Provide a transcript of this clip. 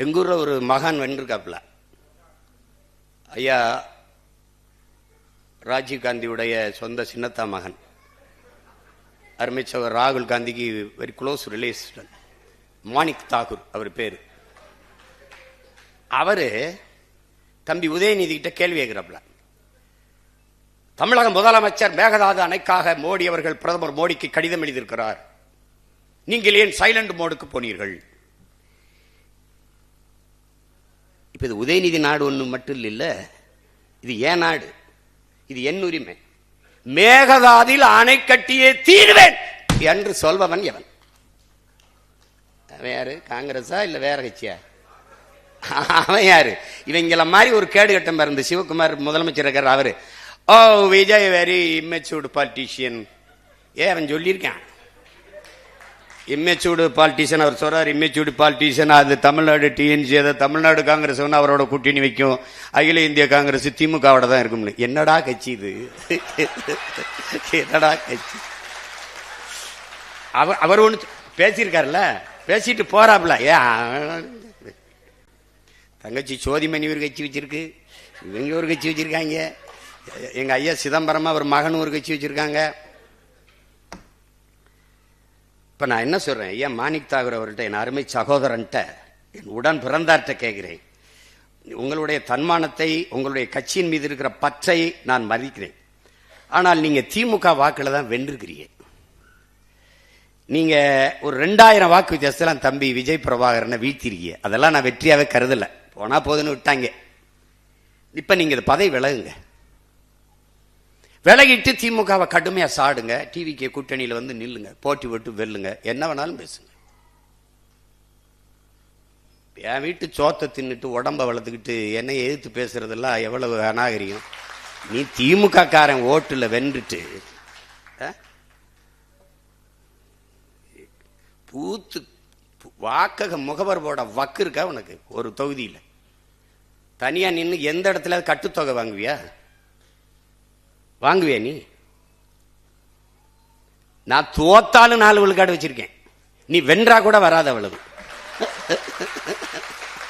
எங்கூர்ல ஒரு மகான் வென்றிருக்காப்புல. ஐயா ராஜீவ் காந்தியுடைய சொந்த சின்னத்தா மகன், அருமைச்சவர் ராகுல் காந்திக்கு very close relation, Manik Tagore அவர் பேரு. அவரு தம்பி உதயநிதி கிட்ட கேள்வி கேட்கிறாப்புல. தமிழக முதலமைச்சர் மேகதாது அணைக்காக மோடி அவர்கள் பிரதமர் மோடிக்கு கடிதம் எழுதியிருக்கிறார், நீங்கள் ஏன் சைலண்ட் மோடுக்கு போனீர்கள்? இப்ப இது உதயநிதி நாடு ஒண்ணு மட்டும் இல்ல, இது ஏன் நாடு, இது என் உரிமை. மேகதாதில் அணை கட்டியே தீர்வேன் என்று சொல்பவன் எவன்? அவன் யாரு? காங்கிரஸா இல்ல வேற கட்சியா? அவன் யாரு? இவங்கள மாதிரி ஒரு கேடு கட்டம் இருந்து சிவகுமார் முதலமைச்சர் இருக்கார். அவரு ஓ விஜய் வெரி இம்மெச்சூர்டு பாலிட்டிஷியன். அவன் சொல்லியிருக்கான் இம்மெச்சூர்டு பாலிட்டிஷியன். அவர் சொல்றாரு இம்மெச்சூர்டு பாலிட்டிஷியன். அது தமிழ்நாடு டிஎன்சி, அதை தமிழ்நாடு காங்கிரஸ் அவரோட கூட்டணி வைக்கும், அகில இந்திய காங்கிரஸ் திமுகவோட தான் இருக்கும். என்னடா கட்சி இது? என்னடா கட்சி? அவர் ஒண்ணு பேசியிருக்காருல்ல, பேசிட்டு போறாப்ல. தங்கச்சி சோதிமணி ஒரு கட்சி வச்சிருக்கு, இவங்க ஒரு கட்சி வச்சிருக்காங்க, எங்க ஐயா சிதம்பரமா ஒரு மகன் ஒரு கட்சி வச்சிருக்காங்க. இப்ப நான் என்ன சொல்றேன், ஐயா மாணிக் தாகூர் அவர்கிட்ட, என் அருமை சகோதரன்ட்ட, என் உடன் பிறந்தார்ட்ட கேட்கிறேன். உங்களுடைய தன்மானத்தை, உங்களுடைய கட்சியின் மீது இருக்கிற பற்றை நான் மதிக்கிறேன். ஆனால் நீங்க திமுக வாக்குல தான் வென்றிருக்கிறீங்க. நீங்க ஒரு 2000 வாக்கு வித்தியாசத்துல தம்பி விஜய் பிரபாகரனை வீழ்த்திருக்கீங்க. அதெல்லாம் நான் வெற்றியாவே கருதல, போனா போதுன்னு விட்டாங்க. இப்ப நீங்க இந்த பதவி விலகுங்க, விலகிட்டு திமுகவை கடுமையா சாடுங்க, டிவிக்கு கூட்டணியில வந்து நில்லுங்க, போட்டி போட்டு வெல்லுங்க, என்ன வேணாலும் பேசுங்க. என் வீட்டு சோத்தை தின்னுட்டு உடம்ப வளர்த்துக்கிட்டு என்னை எதிர்த்து பேசுறதெல்லாம் எவ்வளவு அநாகரியம். நீ திமுக காரன் ஓட்டுல வென்றுட்டு பூத்து வாக்கக முகவர் போட வக்கு இருக்கா உனக்கு? ஒரு தொகுதியில தனியா நின்று எந்த இடத்துல கட்டுத்தொகை வாங்குவியா? வாங்குவியா நீ? நான் தோத்தாலும் 4 விழுக்காடு வச்சிருக்கேன், நீ வென்றா கூட வராத அவ்வளவு.